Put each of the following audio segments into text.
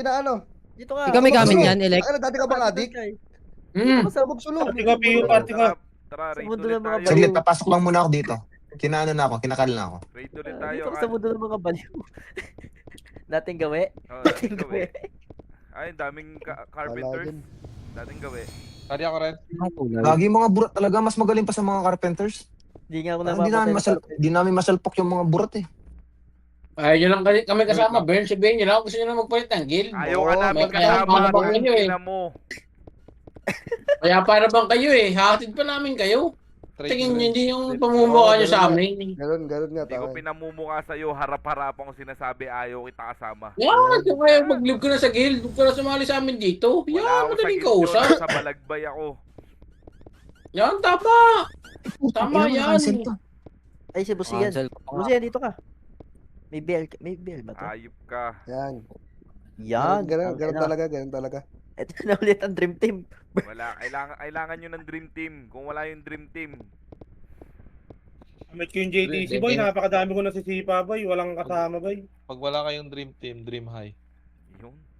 Inaano? Dito ka. Ikaw may gamit Magsulong. niyan, Elec? Ano, dati ka bang adik? Dito ka sa Magsulong. Party ko, PU, party ko. Tara, Sa raid mundo ulit ng mga tayo. baliw. Saglit, papasok lang muna ako dito. Kinaano na ako, kinakal na ako. Raid ulit tayo, Dito ka Kal. sa mundo ng mga baliw. Dating gawi. Oo, Dating dating gawi. gawi. Ay, daming carpenters. Dating gawi. Party ako rin. Lagi yung mga burat talaga, mas magaling pa sa mga carpenters. Hindi nga ako Hindi napapatay. di namin masalpok yung mga burat eh. Ay, yun lang kami kasama, Bern. Sabihin nyo lang, gusto nyo na magpalit ng guild. Ayaw ka namin may kaya kasama. para bang kayo eh. Tingnan mo. Kaya para bang kayo eh. Hatid pa namin kayo. Tingin nyo, hindi yung pamumukha nyo sa amin. Ganun nga. Hindi ko Tama. pinamumukha sa'yo. Harap-harapang ko sinasabi ayaw kita kasama. Yan, kung kayo mag-live ko na sa guild, huwag ka na sumali sa amin dito. Wala Yan, ako sa madaling guild kausap. yun. Sa balagbay ako. Yan, tama. Tama yan. Cancel to. Ay, si Busian. Cancel ko pa nga. Busian, dito ka. May bell ba to? Ayop ka. Yan. Yan. Ganun Ang ina. ganun talaga. Ito na ulit ang dream team. Wala. Kailangan nyo ng dream team. Kung wala yung dream team. Amit ko yung JTC, boy. Napakadami ko nasisipa, boy. Walang kasama, boy. Pag wala kayong dream team, dream high.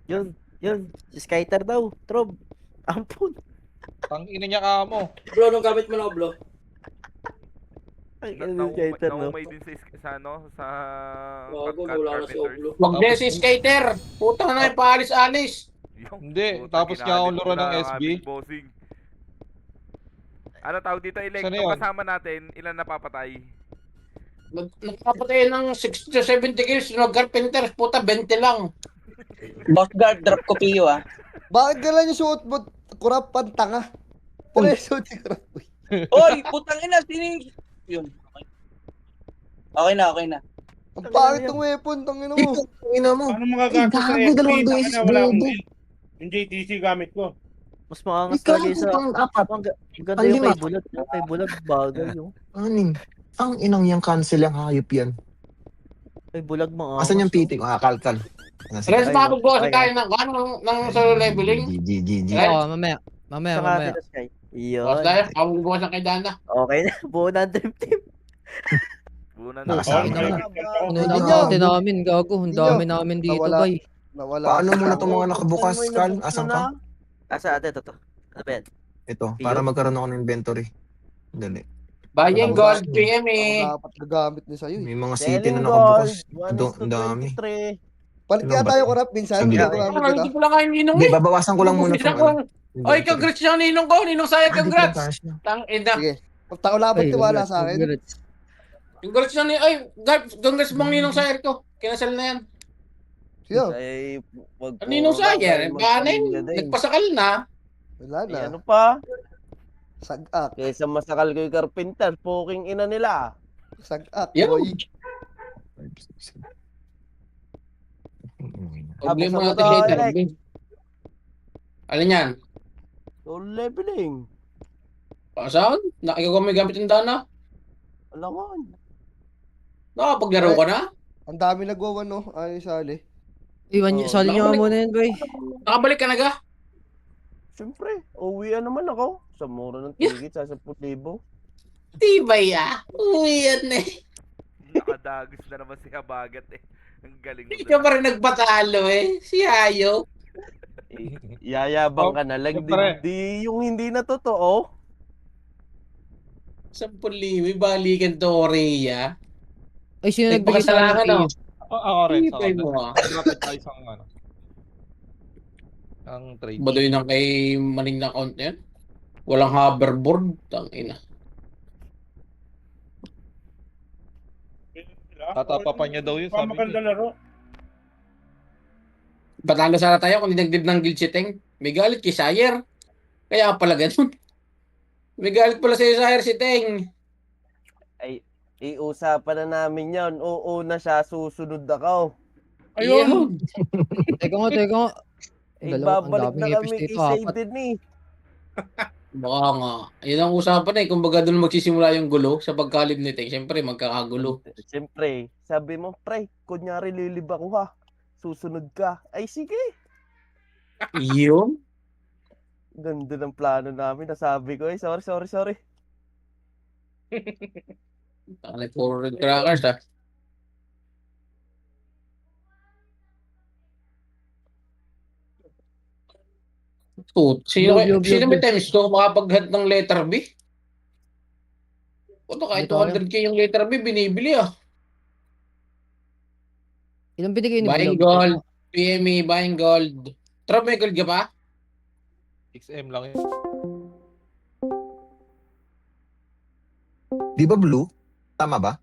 Yung. Yun. Si Skyter daw. Trob. Ampun. Tang ina niya ka mo. Bro, nung gamit mo na, bro? Ang ina si Skyter, no? Naumay din sa ano, sa Wala na si carpenters. Oblo. Wag din si Skater. Puta na yung paalis-alis. Yung, Hindi, puta, tapos nga akong ginagalit laro mo ng na ang SB. aming bossing. Ano tawag dito, Elec? Saan Kung yun? kasama natin, ilan napapatay? Nagpapatay ng 60 to 70 kills. Nag-carpenters, puta, 20 lang. Boss guard, drop ko PU ah. Bakit gala yung suot mo? Kurap pan tanga. Pero yung suot yung kurap. Oy, putang ina, sino yun? Okay na, okay na. Ang pangit ng weapon, tangina mo. Ina mo. Ano magagastos sa Gago, FB? dalawang Tangina, beses, wala akong bobo. guild. Yung JTC gamit ko. Mas maangas Ikaw, lagi sa... pang apat. Ang ganda Ang yung lima. kay Bulag. Yung kay Bulag, bagay yung... Anin? Ang inang yung cancel yung hayop yan. Kay Bulag maangas. Asan yung PT ko? Kalkal. Renz, mapag-boss tayo ng solo leveling. GG. Oo, mamaya. Mamaya. Sa nga dito, Sky. Boss Yun. tayo, mapag-boss ng kay Dana. Okay na. Buo na ang dream team. Una na. Nakasama Ina na. Ano Hindi na nyo. natin namin, gago. Ang dami namin dito, Nawala. bay. Nawala. Paano mo na itong mga nakabukas, Kal? Asan ka? Asa ate, ito. Ano ba yan? Ito, para magkaroon ako ng inventory. Dali. Bayang Wala gold ko. PM Ako eh. dapat gagamit ni sa'yo eh. May mga city na nakabukas. Ang dami. Palit Ano kaya ba tayo to? kurap minsan. Saglit. Hindi ko namin kita. Hindi ko lang kayo ninong Hindi, eh. babawasan ko lang muna Bubuksan itong ko. ano. Oy, congrats yung ninong ko. Ninong saya, congrats. Congrats. Tang ina. Sige. Tao labot Ay, tiwala congrats, sa akin. congrats. Congrats na ni... Ay, congrats bang ninong saya ko. Kinasal na yan. Siyo. Ay, wag Ang ninong saya, banin. Nagpasakal na. Wala na. Ano pa? Sag-ak. Kaysa masakal ko yung carpenter, poking ina nila. Sag-ak, Yo. boy. Problema Tapos natin ako, later. Alex. Robin. Alin yan? So, leveling. Saan? Ikaw may gamit yung Dana? Alam ko. Nakapaglaro ka na? Ang dami nagwawan no. Ay, sali. Iwan nyo, sali nyo nakabalik. muna yan, bay. Nakabalik ka na ga? Siyempre, uwian naman ako. Sa mura ng tigit, sa 10,000. Tibay ah. Uy, yan eh. Nakadagos na naman si Habagat eh. Ang galing mo. Ikaw pa rin nagpatalo eh. Si Hayo. Yayabang ka na lang. siyempre. Di yung hindi na totoo. 10,000. Balikan to Oreya. Ay, sino nagbigay sa Nagpakasalanan akin? no? Ako rin. Tibay mo ah. Rapid tayo sa ano. Ang trade. Baduy ng kay maning na account na yan. Walang hoverboard. Tangina. Tatapapan niya daw yun, sabi niya. laro. Patalo sana tayo kung dinagdib ng guild si Teng. May galit kay Sire. Kaya pala ganun. May galit pala sa Sire si Teng. Ay, iusapan na namin yan. Oo na siya, susunod ako. Ayun. Teka nga. Eh, Ang babalik daming na epis kami dito, kay apat. Saiden eh. Baka nga. Yun ang usapan eh. Kung baga doon magsisimula yung gulo sa pagkalib ni Teng. Siyempre magkakagulo. Siyempre, sabi mo, pre, kunyari lilib ako ha. Susunod ka. Ay, sige. Yun. Ganda ng plano namin. Nasabi ko, sorry. Takalik puro red crackers ah. Sino, Blue, blue, sino blue, may blue. times 2 makapag-hunt ng letter B? Puto kahit Dito tayo. 200k yung letter B, binibili ah. Ilang binigay ni Buying Bulog? gold, PME, buying gold. Trap, may gold ka pa? XM lang yun. Di ba blue? Tama ba?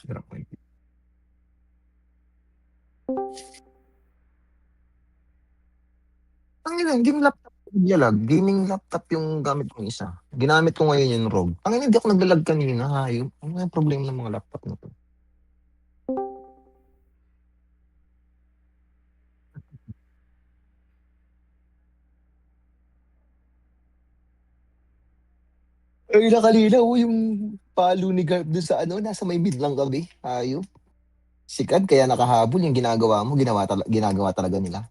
Hirap ko yun. Ang ina, game laptop. Yalag. Gaming laptop yung gamit kong isa. Ginamit ko ngayon yung ROG. Ang ina, hindi ako naglalag kanina. Hayop. Ano yung problema ng mga laptop na to? Ay, na kanina, yung palo ni Garp doon sa ano, nasa may mid lang kami. Hayop. Sikad, kaya nakahabol yung ginagawa mo, ginagawa talaga nila.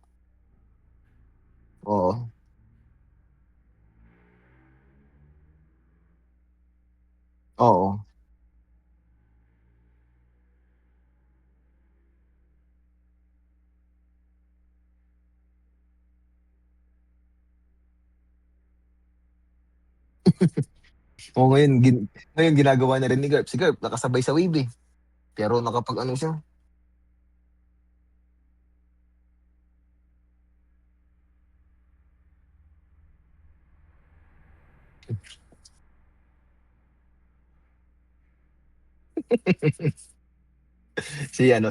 Oo. Oo. Oo, ngayon ginagawa na rin ni Garp. Si Garp, nakasabay sa wave eh. Pero nakapag ano siya.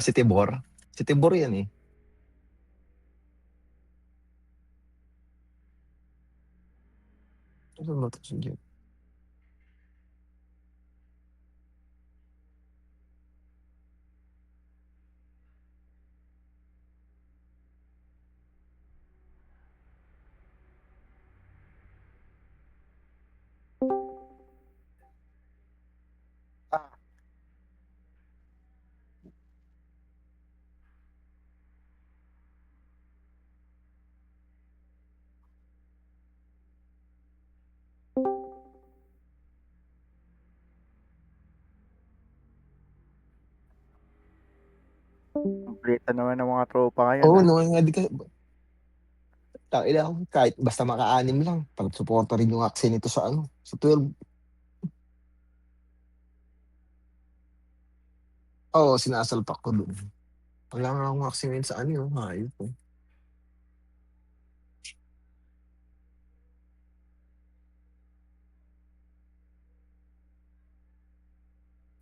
Si Tibor. Si Tibor yan eh. Ano ba ito si Garp? Kompleto naman ng mga tropa ngayon Oo, ah. no, nga di ka. Tangina ako, kahit basta maka-anim lang. Pag-suporta rin yung aksi nito sa ano, sa 12. Oo, sinasalpak ko doon. Wala nga akong aksi ngayon sa ano yung hayop ko.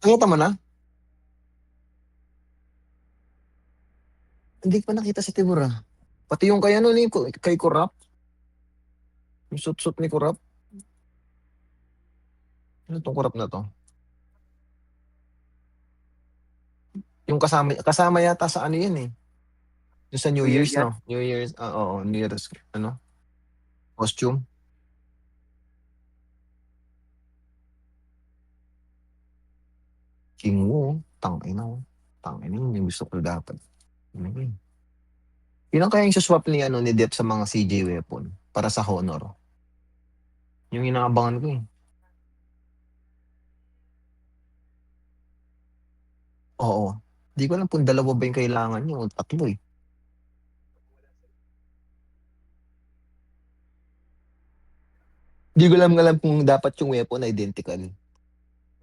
Nakita mo na? Hindi ko pa nakita si Tibor ah. Pati yung kay ano ni kay Kurap. Yung suit ni Kurap. Ano tong Kurap na to? Yung kasama yata sa ano yun eh. Yung sa New New Year Year's, yan? no? New Year's, oo, New Year's, ano? Costume. King Wu, tangina mo. Tangina yun, yung gusto ko dapat. Ano yun? Yun ang kaya yung swap ni, ano, ni Dep sa mga CJ weapon para sa Honor. Yung inaabangan ko eh. Oo. Di ko alam kung dalawa ba yung kailangan niyo o tatlo eh. Di ko alam kung dapat yung weapon identical.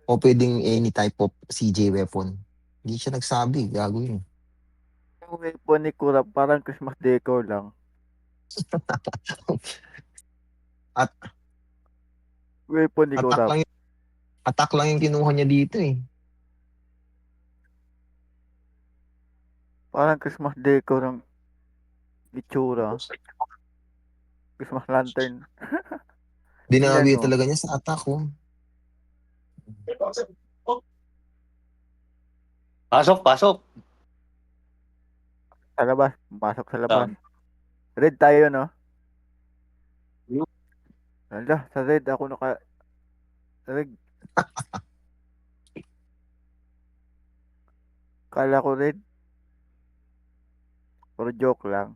O pwedeng any type of CJ weapon. Hindi siya nagsabi, gago yun. Yung weapon ni Kurap parang Christmas decor lang. At Weapon ni attack Kurap. lang attack lang yung kinuha niya dito eh. Parang Christmas decor ang itsura. Christmas lantern. Tingnan Dinawi mo. talaga niya sa attack oh. Pasok, pasok. Sa labas. Pasok sa labas. Red tayo, no? Ala, sa red ako naka... Red. Kala ko red. Pero joke lang.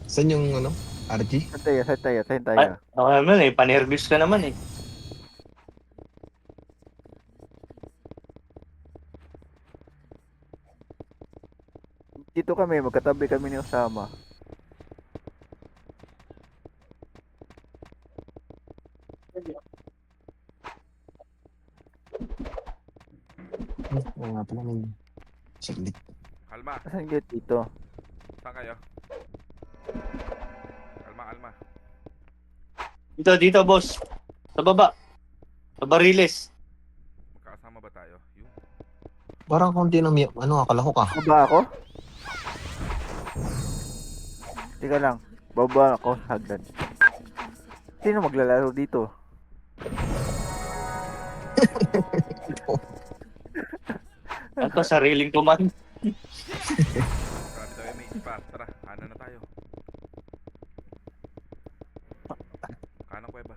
Saan yung ano? RG? Saan tayo? Ako naman eh, panervous ka naman eh. Dito kami, magkatabi kami ni Osama. Oo nga pala, may saglit. Kalma. Saan gate dito? Saan kayo? Kalma, kalma. Dito, boss. Sa baba. Sa Bariles. Magkakasama ba tayo? Yun. Parang konti ng akala ko ka. Baba ako? Teka lang. Baba ako sa hagdan. Sino maglalaro dito? Ito, sariling command. Grabe tayo, mate. Pa, tara. Kanan na tayo. Kanang kuweba.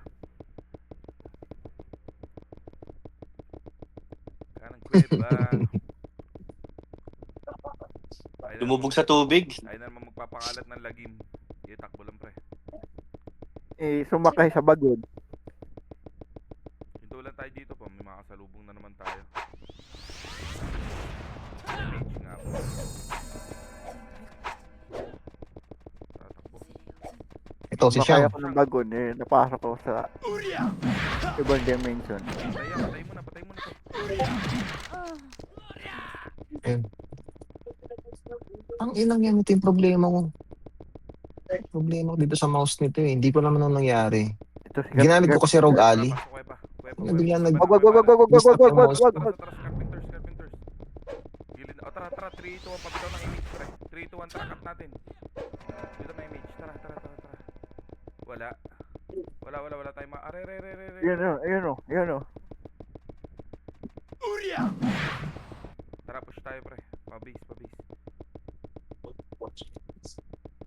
Kanang kuweba. Ayun na Lumubog naman- sa tubig. Ayun na naman magpapakalat ng lagim. Itakbo lang, pre. Sumakay sa bagod. Hinto lang tayo dito po. May mga kasalubong na naman tayo. Mage nga po. Tatakbo. Ito, si Sumakay Siang. ako ng bagod. Napasok ako sa ibang dimension. Patay yan, patay mo na to. Ayun. Ang inang yan, ito yung problema ko. Problema ko dito sa mouse nito eh. Hindi ko naman ang nangyari. Ito si Ginamit ko kasi Rogue Alley. Pasok, kuweba. Ano, bigla nag- Wag. Tara, Scarpenters. Gilid. O, tara. 3, 2, 1. Pabitaw ng image, pre. 3, 2, 1. Tara, cut natin. Bitaw ng image. Tara. Wala tayo Are. Ayun o. Tara, push tayo, pre. Pabase.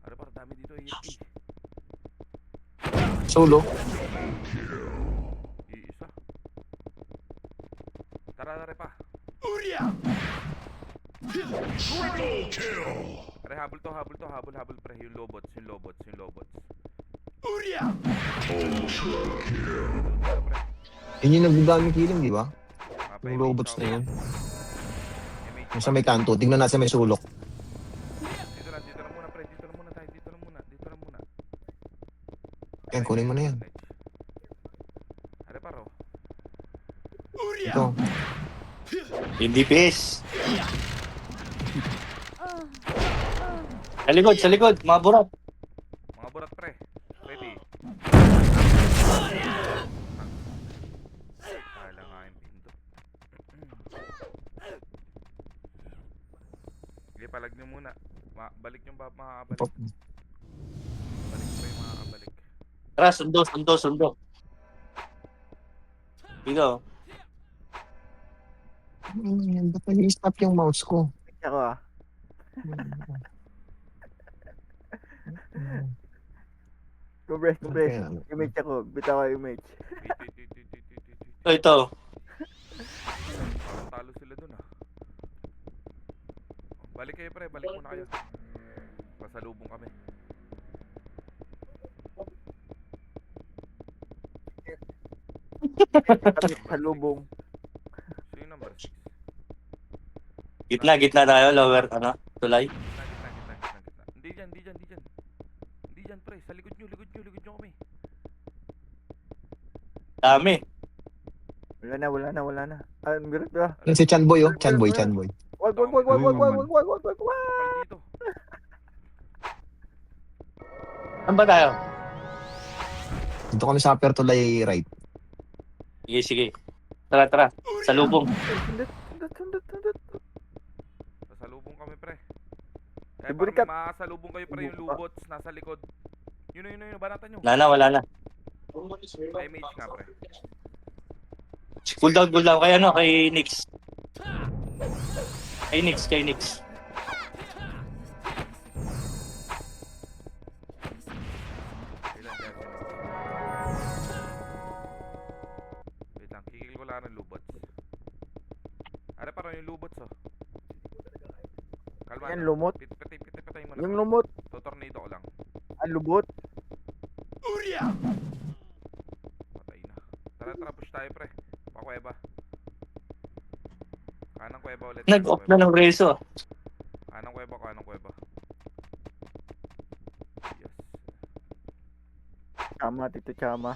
Ano para dami dito, EFP. Solo. Iisa. Tara, pa. Pre, habol to. Habol, pre. Yung lobots. Yun yung nagdadaming killing, di ba? Yung robots na yun. Yung sa may kanto. Tingnan natin may sulok. Dito lang muna, pre. Dito lang muna. Yan, kunin mo na yan. Are, paro. Ito. Yung DPS. Sa likod. Mga burat. Mga burat, pre. Ready. Kala nga yung pindot. Sige, palag nyo muna. Balik yung makakabalik. Balik, pre, makakabalik. Tara, sundo. Dito. Yan, ba't nag-i-stop yung mouse ko? Ako ah. Compress. Image ako. Bitaw ako image. Wait. Ito. Parang talo sila dun, ah. Balik kayo, pre. Balik muna kayo. Pasalubong kami. Kami sa lubong. So yung number 6. Gitna tayo. Lower, tulay. Gitna. Hindi dyan, pre. Sa likod nyo kami. Dami. Wala na. Ang birat ba? Yan si Chanboy, oh. Chanboy. Wag. Kapal dito. Saan ba tayo? Dito kami sa upper tulay right. Sige. Tara. Sa lubong. Sundot. Pasalubong kami, pre. Libre Parang ka. makasalubong kayo, pre. Yung lobots nasa likod. Yun. Banatan nyo. Wala na. May image nga, pre. Cool down kay Nix. Kay Nix. Wait lang, kikil ko lang ng lobots. Are, parang yung lobots, oh. Kalma. Yan, lumot. Pitay mo na. Yung lumot. Totornado ko lang. Ang lubot. Patay na. Tara, push tayo, pre. Pakuweba. Kanang kuweba ulit. Nag-off na ng reso. Kanang kuweba. Tito Chama.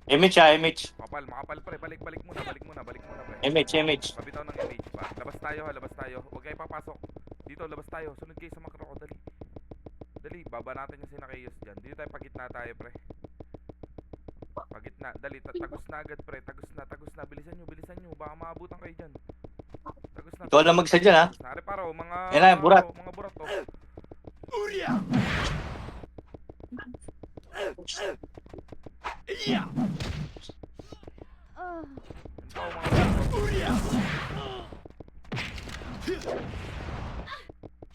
Image. Makapal pre, balik muna pre. Image. Pabitaw ng image pa. Labas tayo. Huwag kayo papasok. Dito, labas tayo. Sunod kayo sa makro ko, dali, baba natin yung sinakayos dyan. Dito tayo, pagitna tayo pre. Pagitna, dali, tagos na agad pre. Tagos na, bilisan nyo. Baka maabutan kayo dyan. Tagos na. Ikaw lang magsa dyan ha. Nare paro, mga burat to.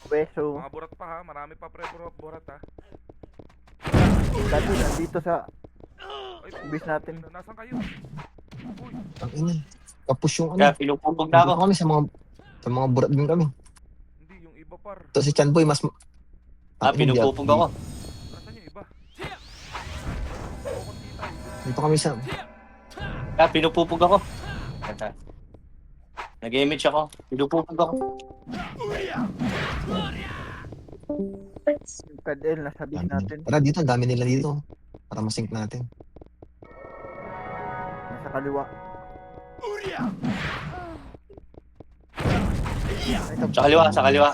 Beso. Mga burat pa ha, marami pa pre, burat ha. Dati nandito sa Ay, base natin. Nasaan kayo? Uy, Ang ina. Kapos yung ano. kaya pinupumbog na ako. Dito kami sa mga burat din kami. Hindi, yung iba par. Ito si Chanboy mas... Pinupupog ako. Nasaan yung iba? Dito kami sa... Kaya pinupupog ako. Nag-image ako. Pinupupog ako. Yung Kadel, nasa base natin. Tara dito, ang dami nila dito. Para masync natin. Nasa kaliwa. Sa kaliwa.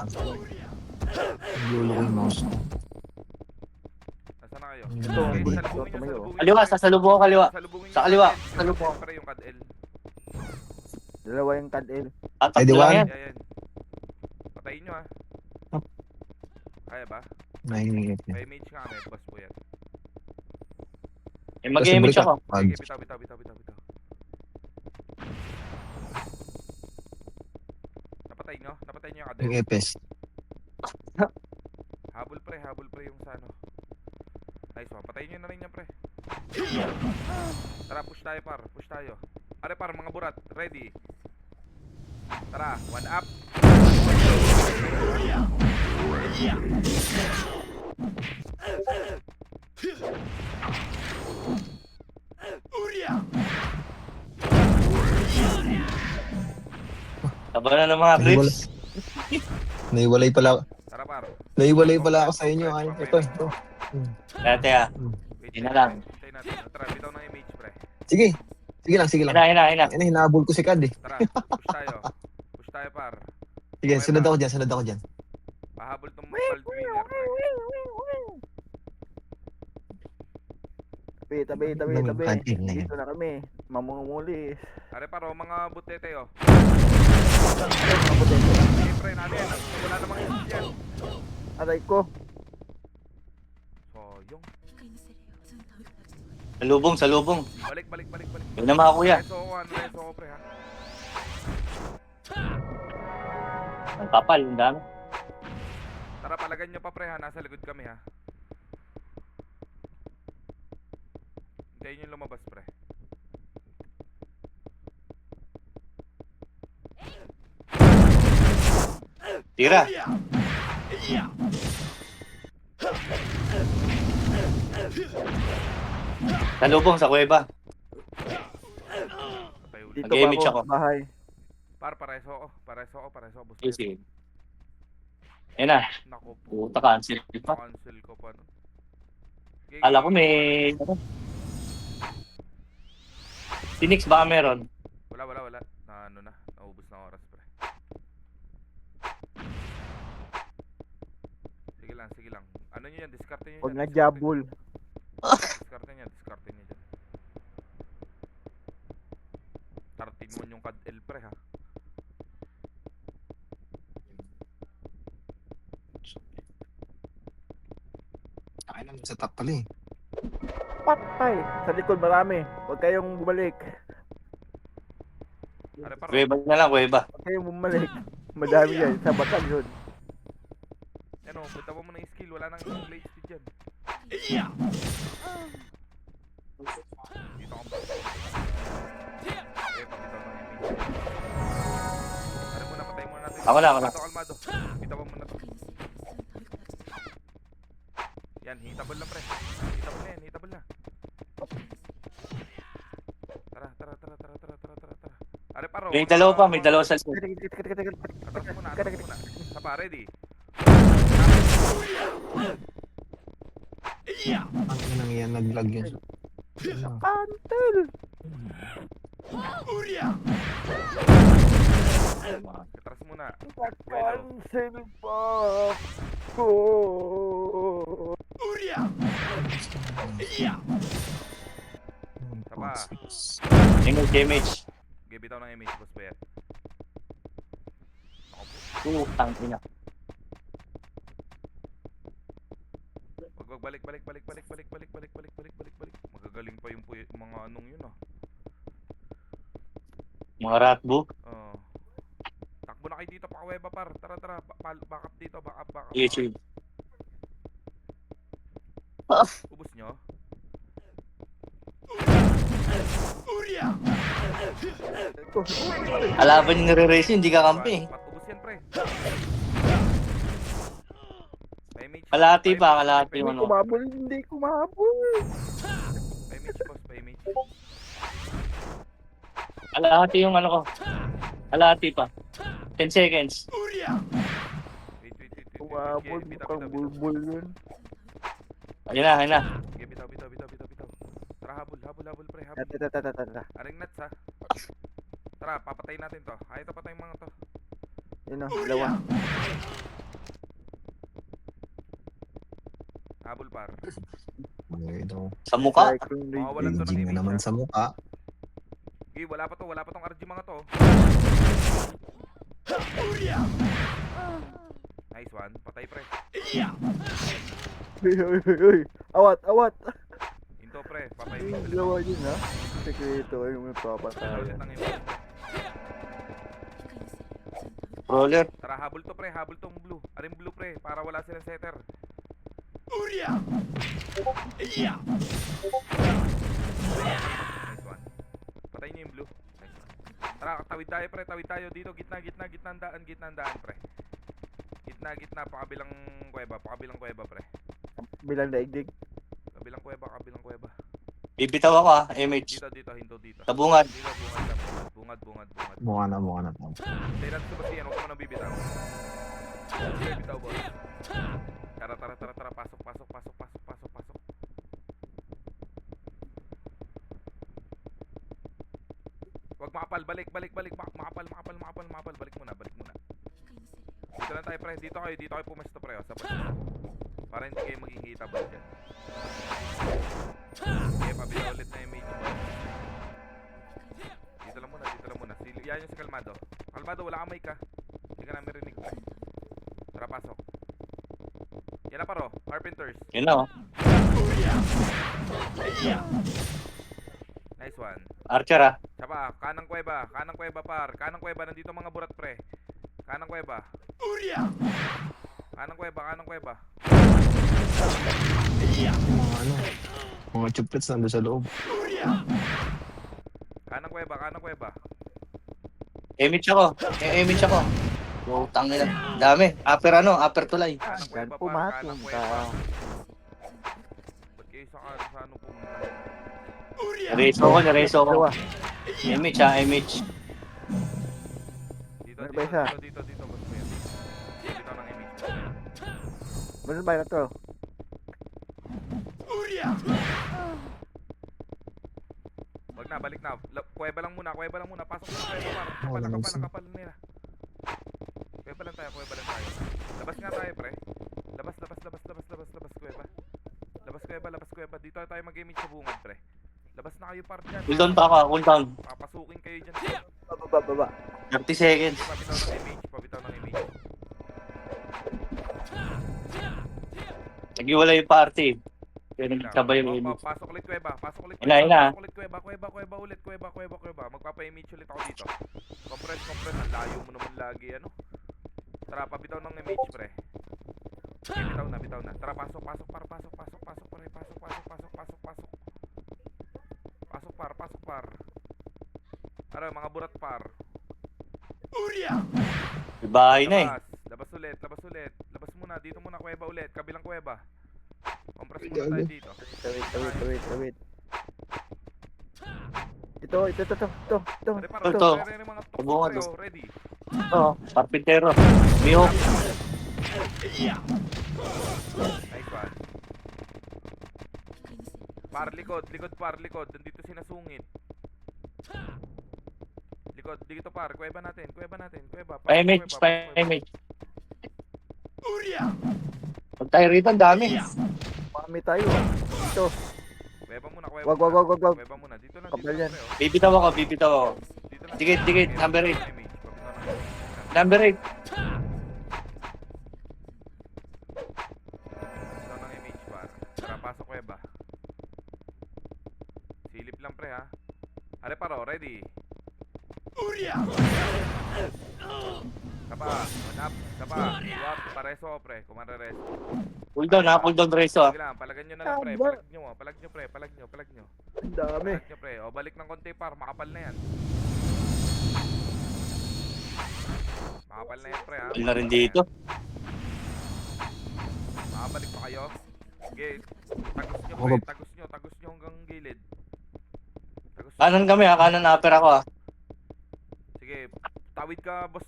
Lolo ko yung mouse ko. Nasaan na kayo? Ito, Okay, ito, salubungin nyo, tumayo. salubungin Kaliwa, nyo. sasalubong ko kaliwa. Salubungin nyo Sa kaliwa, yung Kadel. salubong. Pre, yung Kadel. Dalawa yung Kadel. Tatak Ay, lang Diwan. yan. Yan. Patayin nyo ha. Kaya ba? Nahiningit niya. May image nga kami, boss po yan. Mag-image ako. Sige, bitaw. Napatay nyo yung Kadel. Yung Epes. Habol pre yung sa ano. Nice one, patayin nyo na rin yan pre. Tara, push tayo. Are par, mga burat, ready. Tara, one up. Taba na ng mga clips. Naiwalay pala. Tara par. Naiwalay pala ako sa inyo. Ay, ito. Dati ah. Wait, Yun na lang. Hintayin natin. Tara, bitaw ng image pre. Sige. Sige lang. Hina. Ano, hinahabol ko si Kad eh. Tara, push tayo par. Sige, sunod ako dyan. Pahabol tong world winner pre. Tabi. Kadil na yan. Dito na kami. Mamumulis. Are paro, mga butete oh. Sige pre, natin. Wala namang isip yan. Aray ko. Sayang. Salubong. Balik. Yun na mga kuya. Reso ko pre ha. Ang kapal, ang dami. Tara, palagan nyo pa pre ha, nasa likod kami ha. Hintayin nyo lumabas pre. Tira. Salubong sa kuweba. Patay ulit. Dito Mag-image pa ako. ako. Bahay. Pareso ako. Boss. Easy. Yan na. Naku po. Puta cancel pa. Cancel ko pa no. Sige, Alam ko may... Phoenix baka meron. Wala. Naubos na oras pre. Sige lang. Ano nyo yan? Discarte nyo Huwag yan. na jabul. Discarte nyo dyan. Tartin mo yung Kadel pre ha. Ay, naman sa top pala eh. Patay. Sa likod marami. Huwag kayong bumalik. Are paro. Kuweba na lang, kuweba. Huwag kayong bumalik. Madami yan. Sa bakal yun. Ano, punta mo muna yung skill. Wala nang blade speed dyan. Dito ka ba? Pabitaw ng image. Are muna, patay muna natin. Ako na. Kalmado. Bitaw mo muna to. Yan, hitabol lang pre. Hitabol na. Tara. Are paro. May dalawa sa likod. Atas muna. Sa pa, ready? Ang inang yan, naglag yun. Pantel! Atras muna. Cancel pa ko. Tapa. Image, image. Okay, bitaw ng image, boss Bayat. Putang ina. Wag balik. Magagaling pa yung mga anong yun ah. Mga ratbo. Takbo na kayo dito pa Kuweba par. Tara. Back up dito, back up. YouTube. Ubus nyo. Alaban yung nire-race hindi ka kampi. Ubus yan pre. May image. Kalahati pa, kalahati May mo no. Hindi kumabol. image boss, may image. Kalahati yung ano ko. Kalahati pa. 10 seconds. Wait. Kumabol, Bitaw. mukhang bulbul yun. Ayun na. Okay, bitaw. Tara, habol pre, habol. Tata. Aring nuts ha. Tara, papatayin natin to. Ayaw to patayin mga to. Yun o, dalawa. Habol par. Okay, daw. Sa mukha. Mawawalan to ng Raging image na naman ha. sa mukha. Okay, wala pa tong RG mga to. Nice one, patay pre. Uy. Awat. Into pre, papay Yung image. dalawa yun ha. Sekreto yung may Tara papatay. ulit ng image. Roller. Tara, habol to pre, habol tong blue. Aring blue pre, para wala silang setter. Nice one. Patay niyo yung blue. Nice one. Tara, tawid tayo dito. Gitna ang daan pre. Gitna, pakabilang kuweba pre. Bilang daigdig. Kabilang kuweba. Bibitaw ako image. Dito, hinto dito. Tabungan. Dito, bungad. Mukha na. Taylan ko ba siya? Huwag ko nang bibitaw. Sige, bitaw boss. Tara. Pasok. Huwag makapal. Balik. Makapal. Balik muna. Dito lang tayo pre. Dito kayo pumesto pre. Sa pwesto. Para hindi kayo maging hitable dyan. Okay, pabila ulit na yung image boss. Dito lang muna. Yan yung si Kalmado. Kalmado, wala kang mic ha. Hindi ka namin rinig pre. Tara, pasok. Yan na paro. Carpenters. Yun na Nice one. Archer ah. Saba, kanang kuweba par. Kanang kuweba, nandito mga burat pre. Kanang kuweba. Kanang kuweba. Mga chuplets nandun sa loob. Kanang kuweba. Image ako. Putang ina. Dami. Upper tulay. Kanang Yan kuweba par. pumatong Kanang ka. kuweba. Ba't kayo sa ano pumunta? Nareso ako. Dalawa. Image. Dito, Meron ba isa? boss mo yan. Dito ng image. Meron ba na to? Wag na, balik na. Kuweba lang muna. Pasok na kuweba par. Kapal nila. Kuweba lang tayo. Labas nga tayo pre. Labas kuweba. Labas kuweba. Dito tayo mag-image sa bungad pre. Labas na kayo par dyan. Cooldown pa ako. Cooldown. Papasukin kayo dyan. Baba. 30 seconds. Pabitaw ng image. Nag-iwala yung party. Kaya nagsabay yung image. Pasok ulit kuweba. Ina. Pasok ulit kuweba. Magpapa-image ulit ako dito. Compress. Ang layo mo naman lagi ano. Tara, pabitaw ng image pre. Okay, bitaw na. Tara, pasok par. Pasok par. Tara, mga burat par. May bahay na eh. Labas ulit. Labas muna, dito muna kuweba ulit. Kabilang kuweba. Compress muna tayo dito. Wait. Ito. Pare, para, Ito. mga Tabungan tok ready. Carpintero. Mihawk. Nice one. Par, likod, likod. Nandito sinasungit. Likod, dito par. Kuweba natin. Kuweba. Pa-image. Pag tayo rito, ang dami. Mami tayo. Dito. Kuweba muna. Wag. Kuweba muna. Dito lang. Kapal yan. Pre, oh. Bibitaw ako. Dito lang. Dikit, number 8. Image. Number 8. Ito ng image par. Tara, pasok kuweba. Silip lang pre ha. Are paro, ready? Kapa, swap, pareso pre, kung marereso. Pull down reso. Sige lang, palagan nyo na lang pre, palag nyo pre. Ang dami. Palag nyo pre, o balik ng konti par, makapal na yan. Makapal na yan pre ha. Pull na rin dito. Makabalik pa kayo. Sige, tagus nyo hanggang gilid. Kanan kami ha, kanan upper ako ha. Sige, tawid ka boss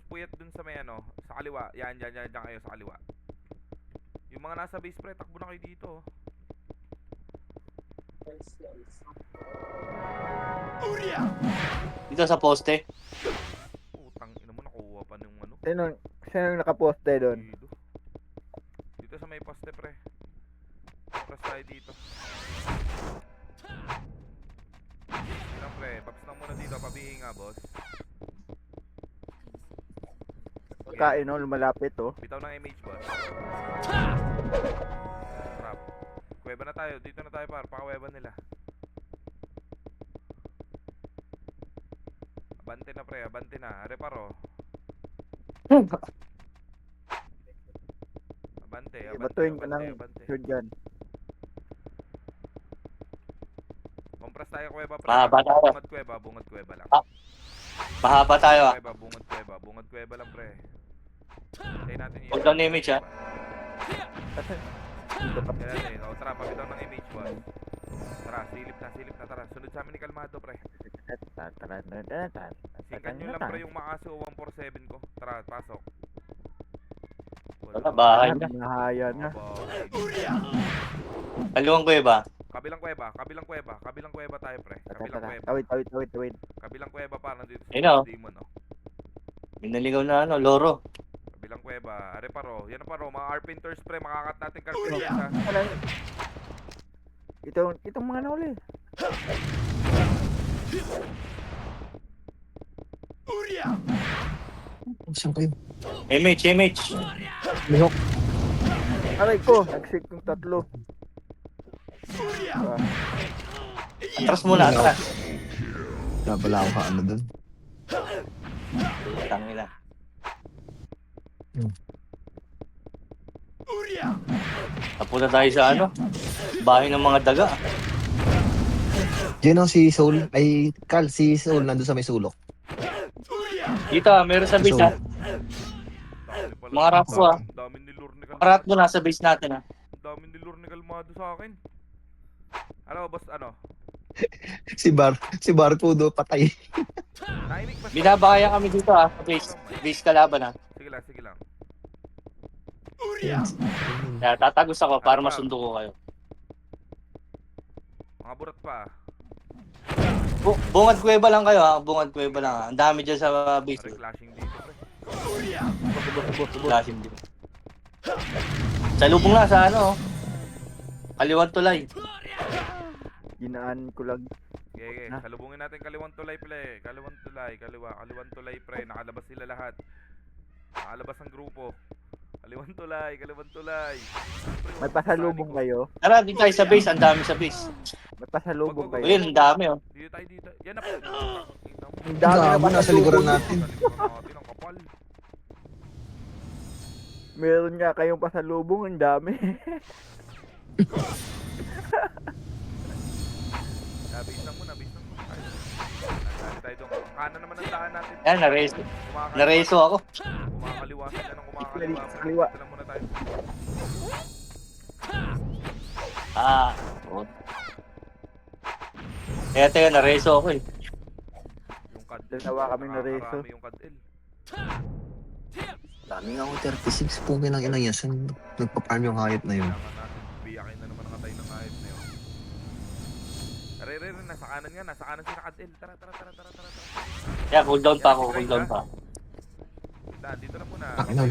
puyat dun sa may ano, sa kaliwa. Yan kayo sa kaliwa. Yung mga nasa base pre, takbo na kayo dito. Dito sa poste. Putang ina mo, nakuha pa nung ano. Sino nakaposte doon? Dito sa may poste pre. Press tayo dito. Yan pre, paps lang muna dito, pabihi nga boss. Kain no, lumalapit oh. Bitaw ng image boss. Trap. Kuweba na tayo, dito na tayo par, pakakuweba nila. Abante na pre, abante na. Reparo. Abante. Batuin ka ng shoot dyan. Compress tayo kuweba pre. Mahaba tayo. Bungad kuweba lang. Mahaba tayo ha. Bungad kuweba lang pre. Tayo natin yung... Pull down image ha. Kaya natin, o tara, pabitaw ng image boss. Tara, silip na tara. Sunod sa amin ni Kalmado pre. Sikan nyo lang pre yung Makasi o 147 ko. Tara, pasok. Wala, bahay na. Nahaya na. Kaliwang ko ba? Kabilang kuweba tayo pre. Tawid. Kabilang kuweba para nandito Ayun, oh. sa demon oh. Minaligaw na ano, loro. Kabilang kuweba. Are paro. Yan na paro. Mga carpenters pre. Makakat natin carpenters ha. Itong mga nahuli. Saan kayo? Image. Lihok. Aray ko, nagsik yung tatlo. Atras muna, atras. Wala pala ako ano dun. Tangina. Napunta tayo sa ano? Bahay ng mga daga. Diyan si Soul. Ay, Carl, si Soul nandun sa may sulok. Dito meron sa base ha. Mga rat ko ha. Daming nilur ni Mga rat mo nasa base natin ha. Daming nilur ni Kalmado sa akin. Ano boss, ano? Si Barcudo patay. Naimik ba? Binabakaya kami dito ha. Sa base. Base kalaban ha. Sige lang. Kaya tatagos ako para masundo ko kayo. Mga burat pa. Bungad kuweba lang kayo ha. Bungad kuweba lang ha. Ang dami dyan sa base. Pare clashing dito pre. Flashing dito. Sa lubong na sa ano. Kaliwang tulay. Ginaan ko lang. Okay. Salubungin natin kaliwang tulay pre. Kaliwang tulay pre. Nakalabas sila lahat. Nakalabas ang grupo. Kaliwang tulay. May pasalubong kayo. Tara, dito tayo sa base. Ang dami sa base. May pasalubong kayo. Ayun, ang dami oh. Dito. Yan na po. Ang dami na Gago, nasa likuran pasalubong. natin. Ang kapal. Meron nga kayong pasalubong, ang dami. Base lang muna. Dali tayo doon. Kanan naman ang daan natin. Yan, nareso ako. Kumakaliwa sila ng kumakaliwa. Sa kaliwa. Dito lang muna tayo. Kaya tayo, nareso ako eh. Yung CAD. Dalawa kami na reso. Nakakarami yung CAD-L. Dami nga ako 36. Pugin ng ina yan. Saan nagpa-farm yung hayop na yun? Kailangan natin biyakin na naman ang katay ng hayop na yun. Are, nasa kanan nga, nasa kanan si Nakadel. Tara. Yeah, cooldown pa ako, cooldown pa. Dito na muna. Ano,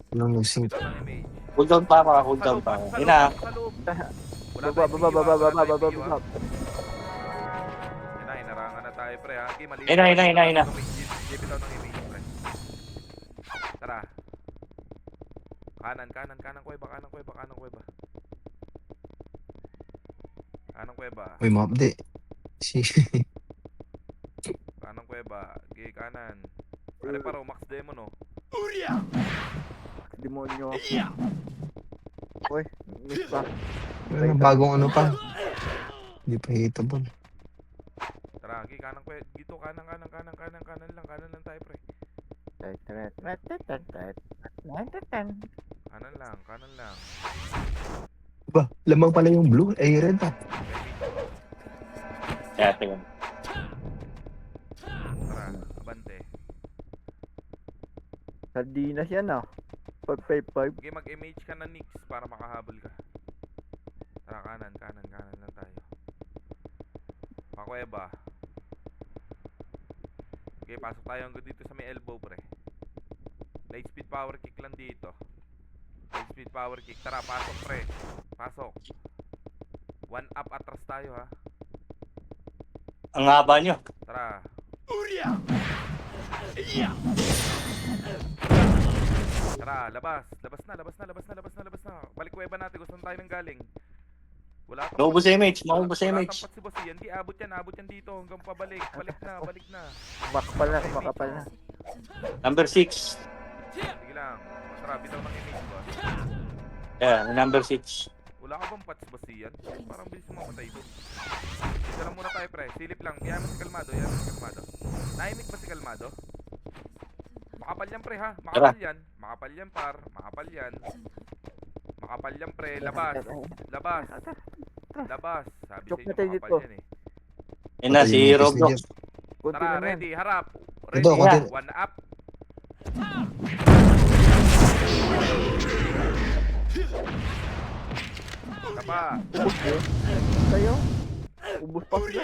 walang losing. Bitaw ng image. Cooldown pa ako, cooldown pa ako. Yun na. Sa loob. Wala Baba, tayong baba, PU, baba, wala baba, tayong baba, PU, baba. Hinarangan na tayo, pre, ha? Okay, mali. Hina. Bitaw ng image, pre. Tara. Kanan kuweba. Kanang kuweba. Uy, mga update. Si... Kanang kuweba. Okay, kanan. Ano paro, Max Demon, no? Demonyo. Uy, miss pa. Ano, bagong ano pa. Hindi pa hitable. Tara, okay, kanang kuweba. Dito, kanan lang tayo, pre. Kanan lang. Ba, lamang pala yung blue. Eh, red pa. Kaya tingnan. Tara, abante. Sardinas yan ah. 555. Okay, mag-image ka na Nix para makahabol ka. Tara, kanan lang tayo. Pakueba. Okay, pasok tayo hanggang dito sa may elbow, pre. Light speed power kick lang dito. Light speed power kick. Tara, pasok, pre. Pasok. 1 up atras tayo, ha. Ang haba nyo. Tara. Tara, labas na. Balik kuweba natin, gusto na tayo ng galing. Wala kang Maubos sa image, maubos sa wala image. tampat si boss yan. Di abot yan dito hanggang pabalik. Balik na. Makapal na. Number 6. Sige lang. Tara, bitaw ng image, boss. Yeah, number 6. Wala ka bang pats boss yan? Parang bilis mamatay doon. Dito lang muna tayo, pre. Silip lang. Yaman si Kalmado. Naimik ba si Kalmado? Makapal yan, pre, ha? Makapal yan, par. Makapal yan, pre. Labas. Sabi sa Chok inyo, na tayo makapal dito. yan, eh. Yun na, si Roblox. Kunti Tara, na yan. ready. Harap. Ito, Ready. konti. 1 up. Tapa. Kayo? Ubus pa sila.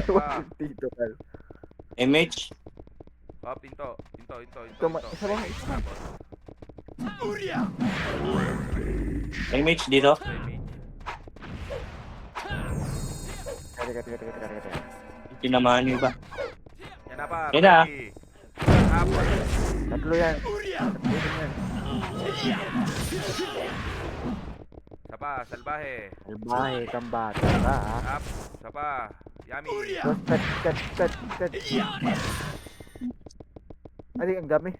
Iwan dito, Kal. Image. Oh, pinto. Isa ba? Image dito. Kaya. Tinamaan nyo iba. Yan na, par. Yan na. Ready. Up. Tatlo yan. Sapa, salbahe. Albahe kang bata ka, ha? Up. Sapa. Yummy. Cut. Ay, ang dami.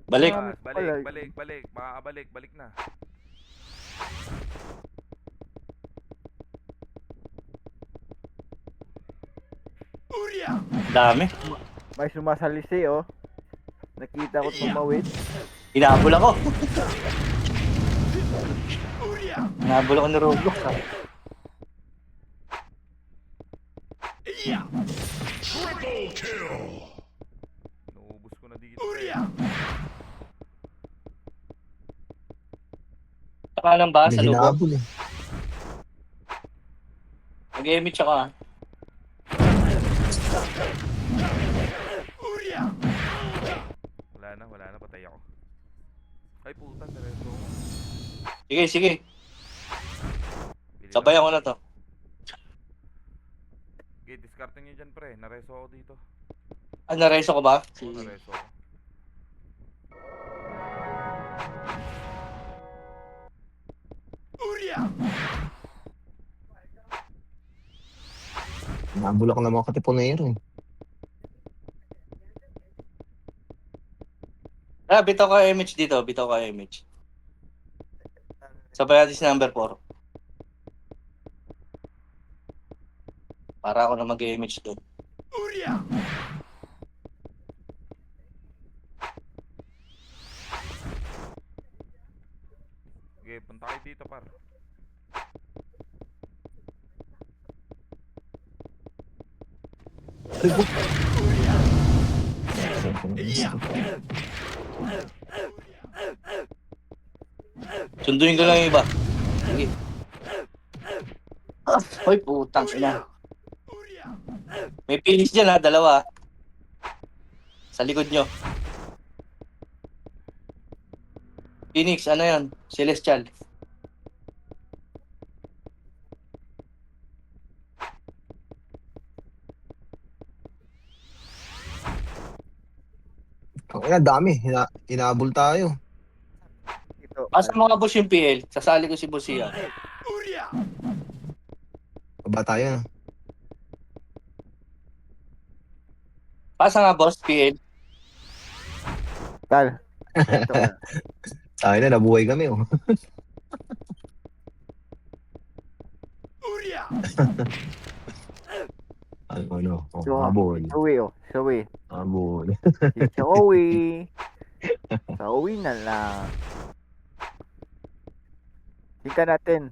Balik. Balik na. Dami. May sumasalisi, oh. Nakita ko tumawid. Inahabol ako. Inahabol ako ni Roblox. Inuubos ko na dito. Saka lang ba sa May loob? hinahabol eh. Mag-image ako, ah. Wala na, patay ako. Ay, puta, nareso ko. Sige. Bili Sabay lang. ako na to. Okay, discarte nyo dyan, pre. Nareso ako dito. Ah, nareso ko ba? Oo, nareso ako. Nahabol ako ng mga katipunero eh. Ah, bitaw ka image dito. Sabay natin si number 4. Para ako na mag-image doon. Okay, punta kayo dito, par. Sunduin ko lang yung iba. Sige. Hoy, putang ina. May Phoenix dyan ha, dalawa. Sa likod nyo. Phoenix, ano yan? Celestial. Ang dami. Inaabol tayo. Ito. Asa mga boss yung PL? Sasali ko si Boss Ian. Baba tayo. Pasa nga boss, PL. Tal. Ito. Tayo na, nabuhay kami. Oh. ano? Oh, So, abol. Zoe, oh. Zoe. Abol. Si Zoe. Sa uwi na lang. Tingka natin.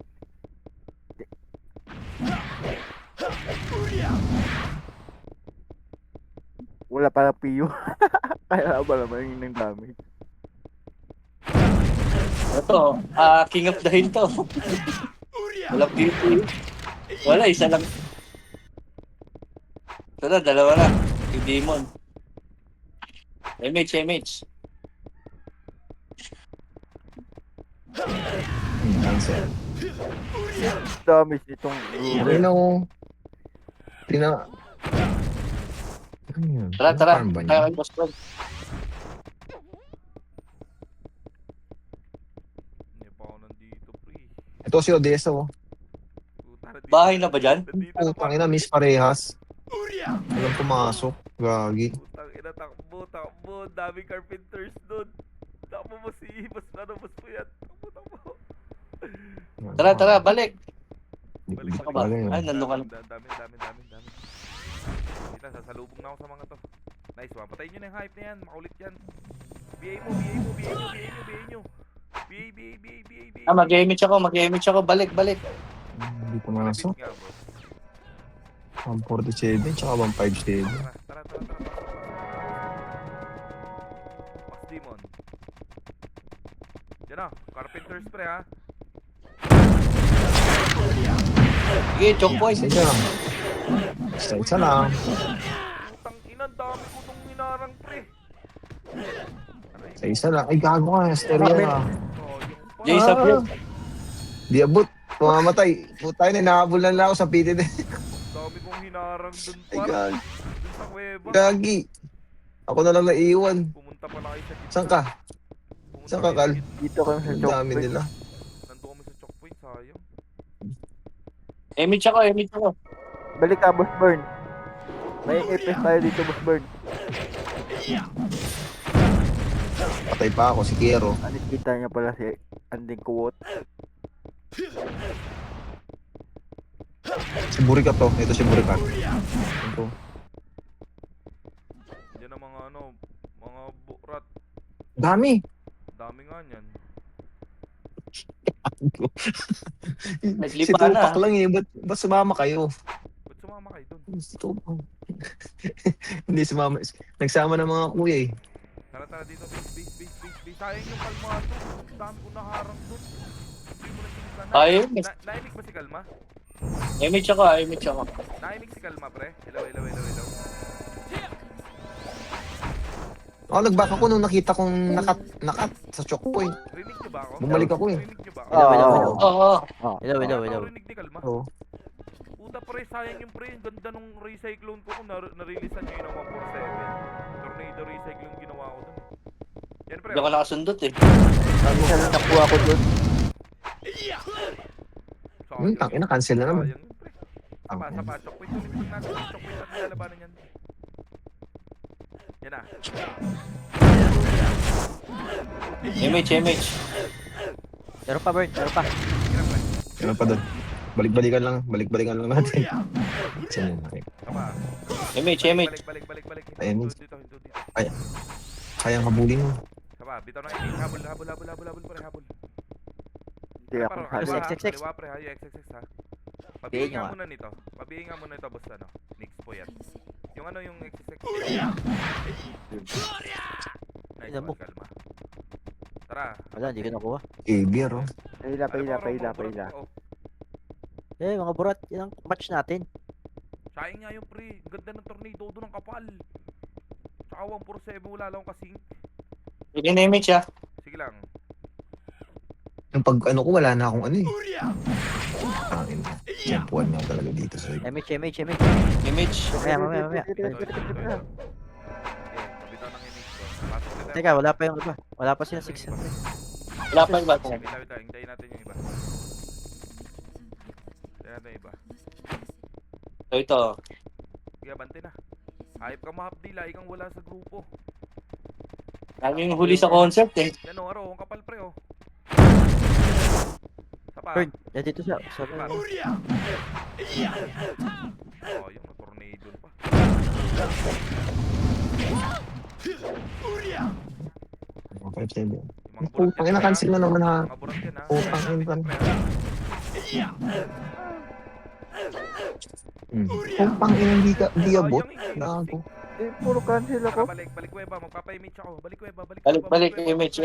Wala para PU. Kaya ba naman yung nang damage? Ito, King of the Hill to. Wala beauty. Wala, isa lang. Ito na, dalawa na. Si Demon. MH. Cancel. Damage nitong Okay na oh. Tina. Ano yun? Tara. Farm ba yun? Tayo kay Boss Bro. Hindi pa ako nandito, pre. Ito si Odessa oh. Puta, nandito Bahay na ba dyan? Nandito na Putang ina, miss parehas. Walang pumasok. Gagi. Putang ina, takbo. Daming carpenters doon. Takbo mo si Boss, boss po yan. Takbo. Tara, balik. Balik Saan ka ba? Bagay, Ay, nandun ka na. Dami. Kita, sasalubong na ako sa mga to. Nice one. Patayin nyo na yung hype na yan. Makulit yan. BA nyo. BA. Mag-MH ako. Balik. Hindi pumasok. Nga, boss. 147 tsaka 157. Tara. Max Demon. Yan na. Carpenters pre ha. Sige, choke boys. Isa lang. Isa lang. Putang ina, dami ko nung hinarang pre. Isa lang. Ay, gago ka. Stereo na. Oh, yung pa. Jay, sabi yun. Di abot. Pumamatay. Putay na, nakabulan lang ako sa PTD. Dami kong hinarang dun Ay, par. gagi. Dun sa kuweba. Gagi. Ako na lang naiiwan. Pumunta pala kayo sa gitna. Saan ka? Pumunta Saan ka, kayo Kal? sa gitna. Dito kami sa Ang choke dami point. nila. Nandun kami sa choke point, sayang. MH ako. Balik ka, Boss Burn. May FS tayo dito, Boss Burn. Patay pa ako, si Kiero. Kita niya pala si Anding Kuwot. Si Burikat to. Ito si Burikat. Ito. Yan ang mga mga burat. Dami. Dami nga niyan. Si Naglipa na. Tupac lang eh. Ba't sumama kayo? Ba't sumama kayo dun? Si Tupac. Hindi sumama. Nagsama ng mga kuya eh. Tara dito, base. Sayang yung kalmado. Dami ko naharang dun. Hindi mo na sinusan. Ayun. Naimik ba si Kalma? MH ako. Naimik si Kalma, pre? Hello. Ako nag-back ako nung nakita kong nakat sa choke point. Rinig nyo ba ako? Bumalik ako eh. Rinig nyo ba ako? Oo. Hello. Rinig ni Kalma? Oo. Puta pre, sayang yung pre. Ang ganda nung recyclone ko kung na-releasean nyo yun ng 147. Tornado recyclone ginawa ko dun. Yan pre. Hindi ako nakasundot eh. Isa lang nakuha ko dun. Tangina, cancel na naman. Sayang yun pre. Sapa. Choke point. Ulit natin. Choke point at nilalabanan yan. Yan na. MH. Meron pa, Bert. Meron pa. Hirap pre. Meron pa doon. Balik-balikan lang natin. Saan yun? Okay. Sapa. MH. Balik. Ayan, Dito. Kayang habulin mo. Sapa. Bitaw na yung habol pre. Habol. Hindi ako Parang sabi. kaliwa pre ha. Yung XXX ha. Pabihin nga muna nito. Boss Nix po yan. Yung ano, yung XSX. Nice Ina mo. one, kalma. Tara. Wala, hindi ko nakuha. Pahila, Ano ba, pahila, mga pahila. burat, oh. Eh, mga burat, yan ang match natin. Sayang nga yung pre. Ang ganda ng tornado doon ng kapal. Tsaka 147 wala lang kasing. Pwede na image ah. Sige lang. Yung pag ano ko, wala na akong ano eh. Tangin na. Champuan nga talaga dito sa MH. Image. Mamaya. Ito. Okay, pabitaw ng image ko. Pasok na tayo. Teka, wala pa yung iba. Wala pa sila 600. Wala pa iba. Wait lang. Hintayin natin yung iba. Hintayin natin yung iba. Ito. Sige, bante na. Hayop ka mahapdi. Lai kang wala sa grupo. Lagi yung huli sa concert eh. Yan o, ang kapal pre oh. Sapa. Bird, dito siya. Sapa. Oh, yung tornado pa. mga 5-7. Yung mga burat Putang ina, yan, cancel na naman ha. mga burat yan, ha. Putang ina. Putang ina, hindi abot. Gago. Eh, puro cancel Tara, ako. balik kuweba, magpapa-image ako. Balik kuweba. Balik image.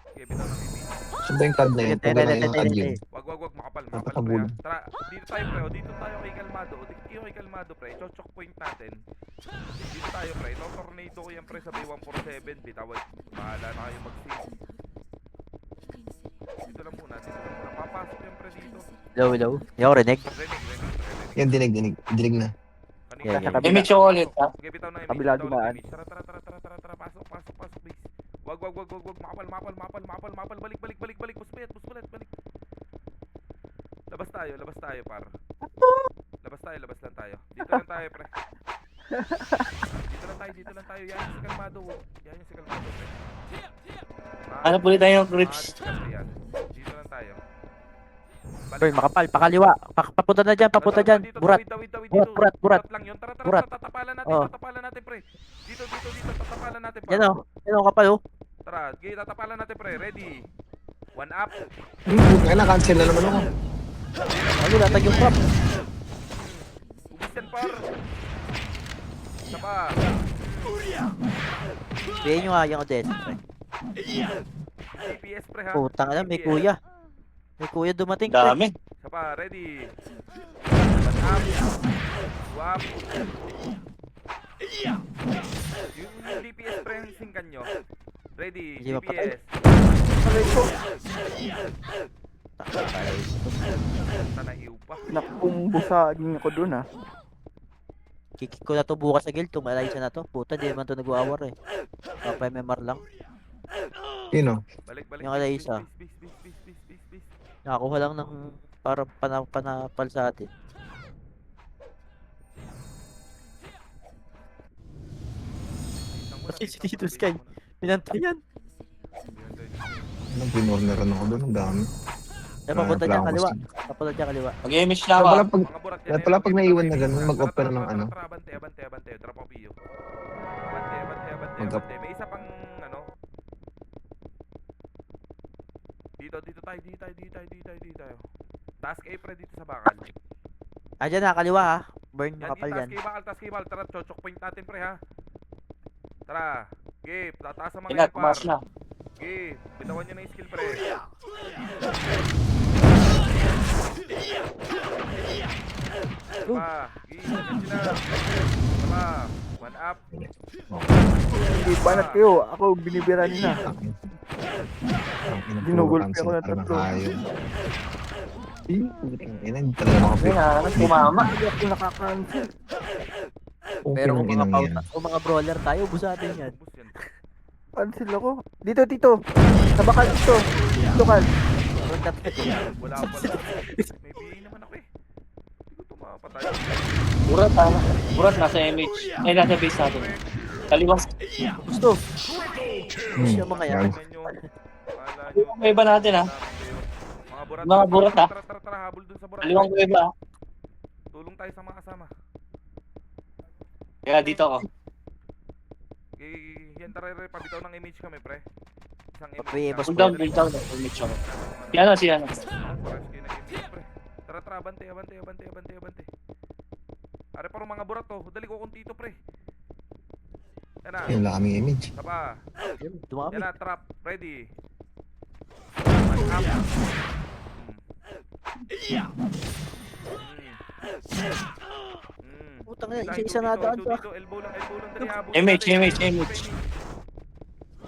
Okay, bitaw ng image. Saan ba yung card na yun? Pag na yung card yun. Wag, makapal pre. Nakakabul. Ha. Tara, dito tayo pre. O, dito tayo kay Kalmado. O, dito tayo kay Kalmado pre. Chochok point natin. Dito tayo pre. Ito tornado ko yan pre sa B147. Bitawan. Bahala na kayo mag-save. Dito lang muna. Papasok yan pre dito. Hello. Hindi ako rinig. Renig. Yan, dinig na. Kanina. Yeah. Image ako ulit ah. Okay, bitaw na image. Kabila bitaw ng dumaan. image. Tara. Pasok, please. Wag. Mapal. Balik. Puspulet. Balik. Labas tayo, par. Labas lang tayo. Dito lang tayo, pre. Dito lang tayo. Yan yung si Kalmado, pre. Hanap ulit tayo ng grips. Yan. Dito lang tayo. Bird, makapal. Pakaliwa. Papunta dyan. Burat. Burat. Burat. lang yun. Tara. Burat. Tatapalan Oh. natin, pre. Dito. Tatapalan natin, par. Yan o, kapal oh. Tara, tatapalan natin, pre. Ready? 1 up. Putang ina, cancel na naman ako. Ano, latag yung prop. Ubus yan, par. Isa pa. Bigyan nyo nga yung Odessa. DPS, pre, ha? Putang ina, may kuya. May kuya dumating. Dami. Isa pa, ready? 1 up. 2 up. Yung DPS, pre, yung singkan nyo. Ready? Hindi mapatay. DPS. Tanahiw pa. Nakung busagin ako dun ah. Kikik ko na to bukas sa guild. Tumalay siya na to. Puta, di naman to nag-awar eh. Papa-MMR lang. Yun o. Balik. Yung Alaysa. Bis. Nakakuha lang ng para panapal sa atin. Kasi si Tito Sky. Pinantay yan. Anong pinorneran ako doon? Ang dami. Eh, papunta dyan Wala kaliwa. akong Papunta dyan kaliwa. Mag-image na Kaya ako. pala pag, Mga burat kaya pala pag naiwan na ganun, mag-off ka na ng ano. Abante. Drop off you. Mag-up. Abante. May isa pang ano. Dito tayo. Task A pre dito sa bakal. Dyan na, kaliwa ha. Burn yung Yan, kapal yan. task A bakal. Tara, chochok point natin pre ha. Tara. Game, tataas ang mga Ingat, yan, par. mas na. Game, bitawan nyo na yung skill pre. Pa, game, sila. Pa, 1 up. Hindi banat kayo. Ako binibira nila. Ginugulpi ako ng tatlo. Putang ina, hindi talaga makapit. Tumama. Hindi ako nakakancel. Pero kung mga, Inang yan. kung mga brawler tayo, busa natin yan. Ubus yan. Cancel ako. Dito. Sa bakal dito. Lokal. Road that hit eh. Wala. May BA naman ako eh. Hindi ko tumapatay. Burat nasa image. Ay, nasa base natin. Kaliwang. Gusto. Hmm, Yung mga yan. gago. Tingnan nyo. Kala nyo. May iba natin ah. Mga burat, ah. Tara, habol dun sa burat. Kaliwang ko iba. Tulong tayo sa mga kasama. Kaya dito ako. Yan, tara, pabitaw ng image kami, pre. Isang image. Papi, lang. boss. Pull down. Image ako. Si ano. Oras kayo ng image, pre. Tara, tara. Abante. Are parang mga burat to. Dali ko kunti ito, pre. Yan na. Yun lang kaming image. Tapa. Dumami. Yan na, trap. Ready. Up. Putang ina, isa-isa na daan pa. Dito, elbow lang, dali, habol. Image, natin. image, image.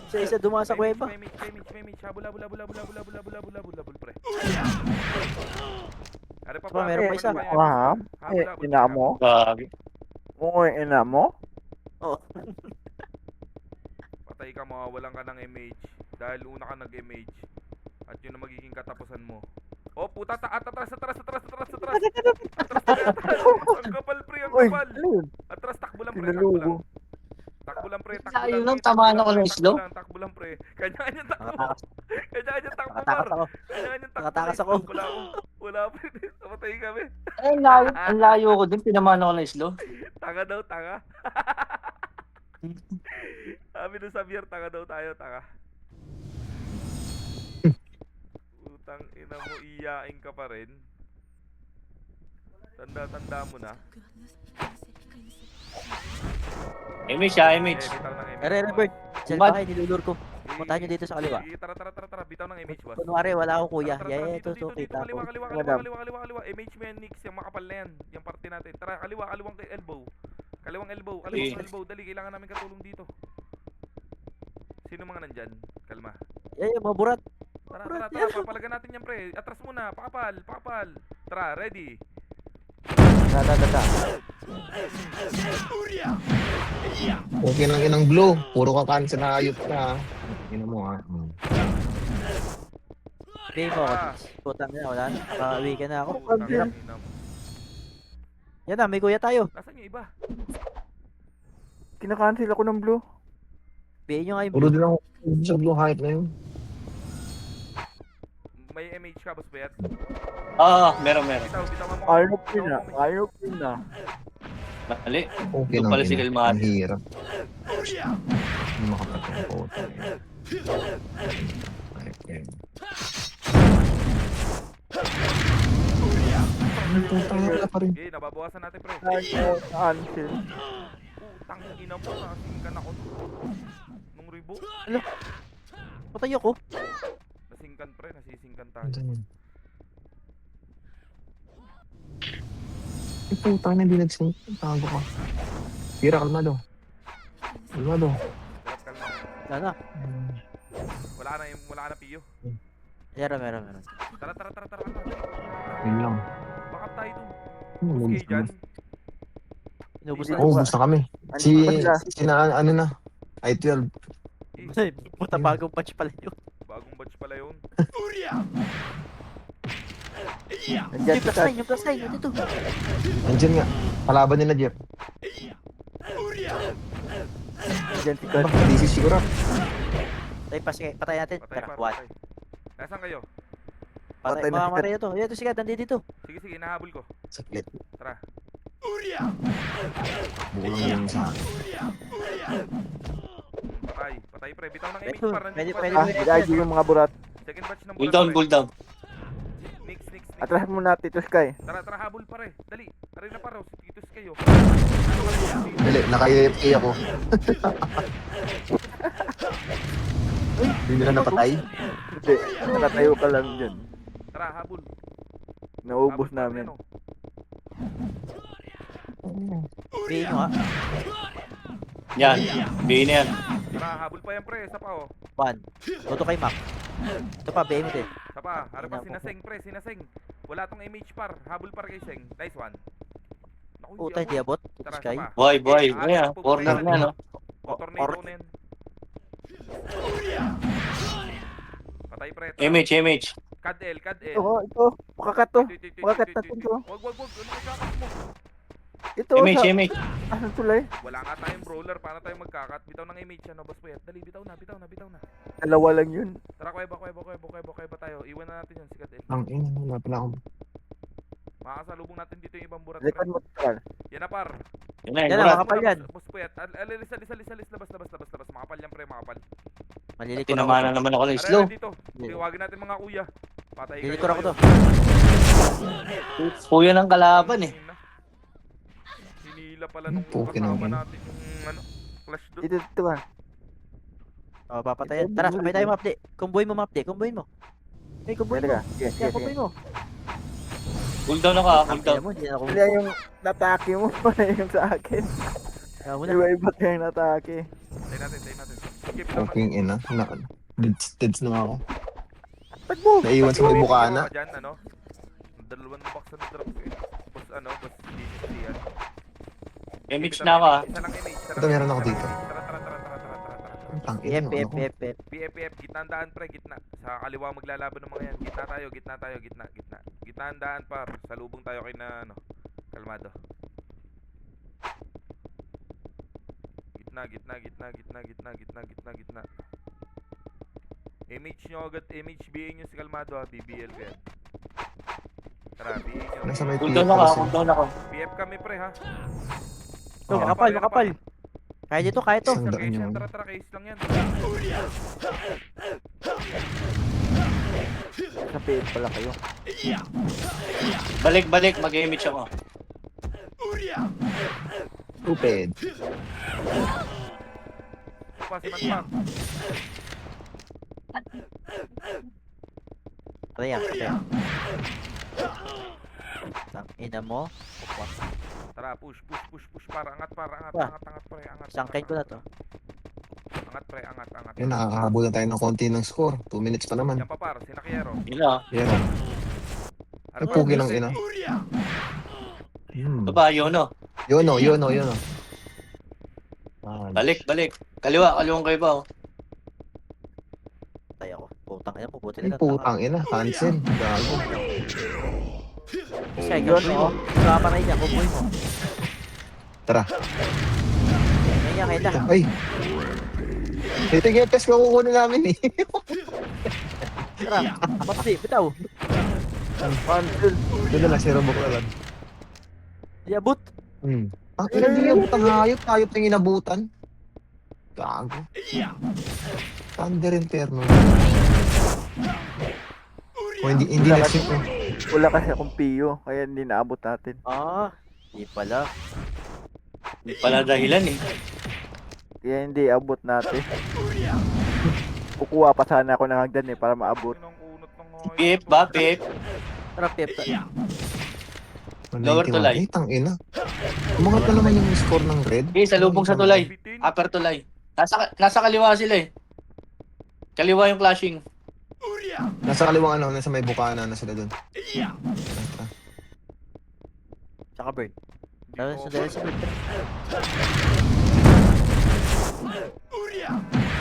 Isa-isa dumaan sa kuweba. Image, habol, pre. Are pa Pa, meron pa isa. Ina mo? Gagi. Oo, ina mo? Oo. Patay ka, mawawalan ka ng image. Dahil una ka nag-image. At yun ang magiging katapusan mo. Oh, puta, atras. Atras. Ang kapal, pre, ang kapal. Atras, takbo lang, pre. Takbo lang, pre. Ayun lang, tamaan ako ng slow. Takbo lang, pre. Kanya-kanya takbo. Takbo, Nakatakas par. ako. Kanya-kanya takbo. Nakatakas ako. Wala, pre. Namatay kami. Ay, ang layo ko din. Pinamaan ako ng slow. Tanga daw, tanga. Sabi nung Xavier, tanga daw tayo, tanga. Utang ina mo, iyain ka pa rin. Tanda mo na. Image, image. Bitaw ng image. Bird. Selva kayo, nilulur ko. Puntahan nyo dito sa kaliwa. Tara. Bitaw ng image, boss. Kunwari, wala akong kuya. Tara, Yeah, dito, ito, kita ko. kaliwa. Image mo yan, Nix. Yung makapal na yan. Yung parte natin. Tara, kaliwang kay elbow. Kaliwang elbow. Dali, kailangan namin katulong dito. Sino mga nandyan? Kalma. Yeah, mga burat. Tara. Papalagan natin yan, pre. Atras muna. Pakapal. Tara, ready. Okay lang inang blow. Puro ka cancel na ayot ka. Ina mo ha. Pay mo ako. Putang na, wala na. Pauwi ka na ako. Putang ina mo. Yan na, may kuya tayo. Nasaan yung iba? Kinakancel ako ng blue. Pay nyo nga yung Puro din ako sa blue hype na yun. May MH ka, boss Bert? Meron. Bitawan mo. Ayop na. Mali. Okay Doon lang pala si yun. Kalmar. Ang hirap. Hindi makapatang po. Ano putang wala pa rin. Okay, nababawasan natin, pre. Cancel. Putang ina mo, nasingkan ako nung ribo. Patay ako. Nasingkan, pre, nasisingkan tayo. Ano yun? Ay putang na hindi nagsink. Tago ka. Tira, kalmado. Kalma. Wala na. Wala na piyo. Meron. Tara. Yun lang. Bakit tayo dun? Umubos Okay, dyan. Inubos na. Ubus na kami. Si ano na. I-12. Puta, bagong patch pala yun. Bagong batch pala yun. Yung plus 9, ito. Nandiyan nga. Palaban nila, Jeff. Diyan si Kat. This is siguro. Patay natin. Patay. Tara, what? Nasaan kayo? Patay, Patay na si mamamatay ito. Ito si Kat, nandito dito. Sige, nahabol ko. Saklit. Tara. Bukulang lang sa akin. Patay, pre. Bitaw ng image Pwede, para nandito pwede. pa. Lagi yung mga burat. Second batch ng Cool down, pre. cool down. Nix. Atras mo na, Tito Sky. Tara, habol pare. Dali. Arena pa raw. Titus kayo. Dali, naka-AFK ako. Hindi nila napatay. Hindi, nakatayo ka lang dyan. Tara, habol. Naubos Habol pa namin. rin, ano. Pay nyo ha. Yan. Bigay na yan. Tara, habol pa yan pre. Isa pa oh. One. Toto kay Mac. Ito pa, BM din. Isa pa. Harap pa sinaseng pre. Sinaseng. Wala tong image par. Habol par kay Seng. Nice one. Naku, Puta, hindi abot. Tara, Sky. isa pa. Boy. Ayan, corner na, no? Tornado na yan. Patay pre. Tara. Image. Kad L. Ito. Makakat to. Makakat natin to. Wag. Ano magkakat mo? Ito. Image. Asan tulay? Wala nga tayong brawler. Paano tayo magkakat? Bitaw ng image. Ano, boss Puyat? Dali, bitaw na. Dalawa lang yun. Tara, kuweba tayo. Iwan na natin yun si Kad L. Ang ina, wala pala akong... Makasalubong natin dito yung ibang burat. Likod mo ito. Yan na par. Yan na, Yan na, burat. makapal yan. Boss Puyat. Alis. Labas. Makapal yan pre, makapal. Malilikot Tinamaan na ako. naman ako ng Are, slow. dito. Tiwagin natin mga kuya. Patay Lilikot ako to. Puyo ng kalaban eh. Hinila pala nung Pukin kasama ang ina. natin yung ano, clash doon. Dito ka. Oh, papatayan. Tara, sabay tayo mapde. Kumbuhin mo mapde, kumbuhin mo. Eh, kumbuhin mo. Talaga. Yes, Yeah, yes, kumbuhin yes. mo. Cooldown ako ha, cooldown. Kaya mo, hindi na ako. Kaya yung natake mo pala yung sa akin. Kaya mo na. Iba-iba kayong natake. Tayo natin. Sige, bitaw na. Fucking ina. Deads na ako. Tagbo! Naiwan sa may May bukana. ka dyan, ano? Dalawang box na drop ko eh. Boss ano, boss DCC yan. Image na ako ha. Isa lang image. Ito, meron ako dito. Tara. Ang ina F, no, F, ano ko. F, F. PFF, gitna ang daan pre, gitna. Sa kaliwa maglalaban ng mga yan. Gitna tayo, gitna. Gitna ang daan par. Salubong tayo kay na ano, kalmado. Gitna. Image nyo agad, image BA nyo si kalmado ha, BBL ka yan. Tara, BA nyo. Nasa may Cooldown PF ako ha, kasi. cooldown ako. PF kami pre ha. Oh, makapal. Kaya dito, kaya to. Isang daan Case yun. yan, tara, case lang yan. Sa PF pala kayo. Balik, mag-image ako. Stupid. Manpak. Ayan. Tang ina mo. Tara, push. Para, angat pre, angat. Sangkain ko na to. Angat pre, angat. Yan, nakakahabulan tayo ng konti ng score. 2 minutes pa naman. Yan pa par, sinakyero. Yun na. Yan. Ano Ay, ba, pugi ng Jose? ina. Ito ba, yun o. Yun o. Balik. Kaliwang kayo ba oh. Tayo ako. Putang ina mo. Buti Ay, na putang ina. Cancel. Gago. Isa, kumbuhin mo. Sama na yan, kumbuhin mo. Tara. Kaya. Ay. Ito yung test ko kukunin namin eh. Tara, mapdi, bitaw. Cancel. Doon na lang, si Robok na lang. Iabot. Ang ina niya, butang hayop. Hayop na inabutan. Gago. Thunder Inferno. O hindi next week. Wala kasi akong PO, kaya hindi naabot natin. Di pala. Hindi pala dahilan eh. Kaya hindi abot natin. Kukuha pa sana ako ng hagdan para maabot. Unot ng hoy. PF ba, PF? Tara, Pep. Lower tulay. Ay, tangina. Umangat na naman yung score ng red. Okay, salubong sa tulay. Upper tulay. Nasa kaliwa sila eh. Kaliwa yung clashing. Nasa kaliwang ano, nasa may bukana na sila doon. Tsaka bird. Tara, sundalo si bird.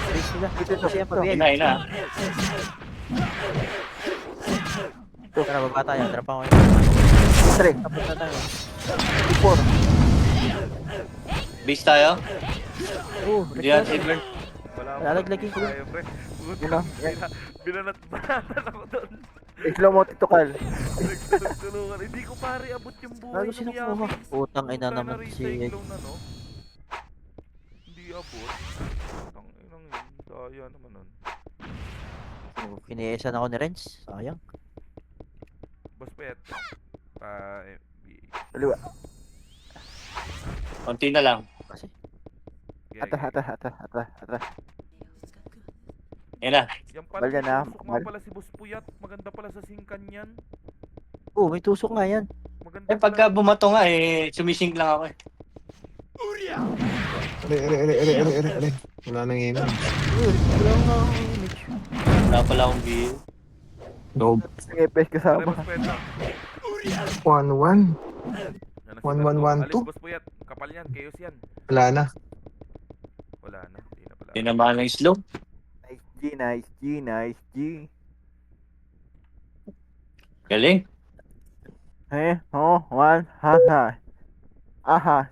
Base nila. Kasi yan, pabigay. Ina. Tara, baba tayo. Tara pa ako. Tre, Tapos na tayo. 4. Base tayo. Record. Silver. Lalaglagin ko lang. Tayo, pre. Yun o. Binanat-banatan ako doon. Slow mo, Tikal. Nagtulungan. Hindi ko pare abot yung buhay Lalo ng sino Yami. kumuha? Putang ina Punta na naman si... recyclone na, no? Hindi abot. Putang inang yun. Daya naman nun. Kiniesan ako ni Renz. Sayang. Boss Pet. Kaliwa. Konti na lang. Kasi. Atras. Yan na. Yan pala, Balga na, tusok nga pala si Boss Puyat. Maganda pala sa singkan yan. May tusok nga yan. Maganda Eh pagka bumato nga eh, sumising lang ako eh. Are. Wala nang image. Wala nga akong image. Wala pala akong view. Dob. Ngepes kasama. Boss Pet. 1-1. Yan na si 1-1-1-2. Alis, Boss Puyat. Kapal yan, chaos yan. Wala na. Wala na, hindi na pala. Tinamaan ng slow. Nice G. Galing. One, ha. Aha.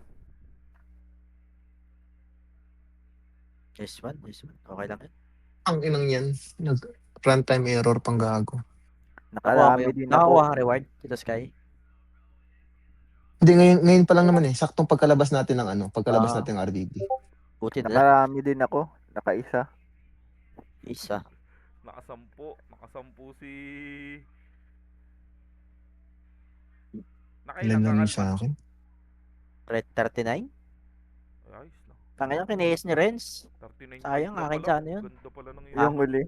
This one. Okay lang yan. Ang inang yan. Runtime error pang gago. Nakalami din Nakakuha ako. ka reward dito, Sky. Hindi, ngayon pa lang naman eh. Saktong pagkalabas natin ng ano. Pagkalabas natin ng RDD. Buti na lang. Nakalami din ako. Nakaisa. Isa. Nakasampu si... Ilan lang yun nakakalma. sa akin. Red 39? Ayos lang. Tangina, kinayas ni Renz. 39 Sayang, lang akin pala. sana yun. Ganda pala ng Yung huli.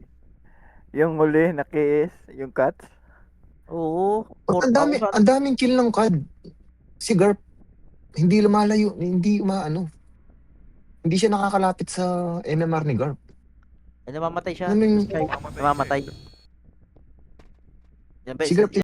Yung huli, nakiis. Yung cuts. Oo. Ba't ang dami, ang daming kill ng CAD. Si Garp, hindi lumalayo, hindi umaano. Hindi siya nakakalapit sa MMR ni Garp. Namamatay siya. Ano yung- Namamatay. Yan ba, Si Garp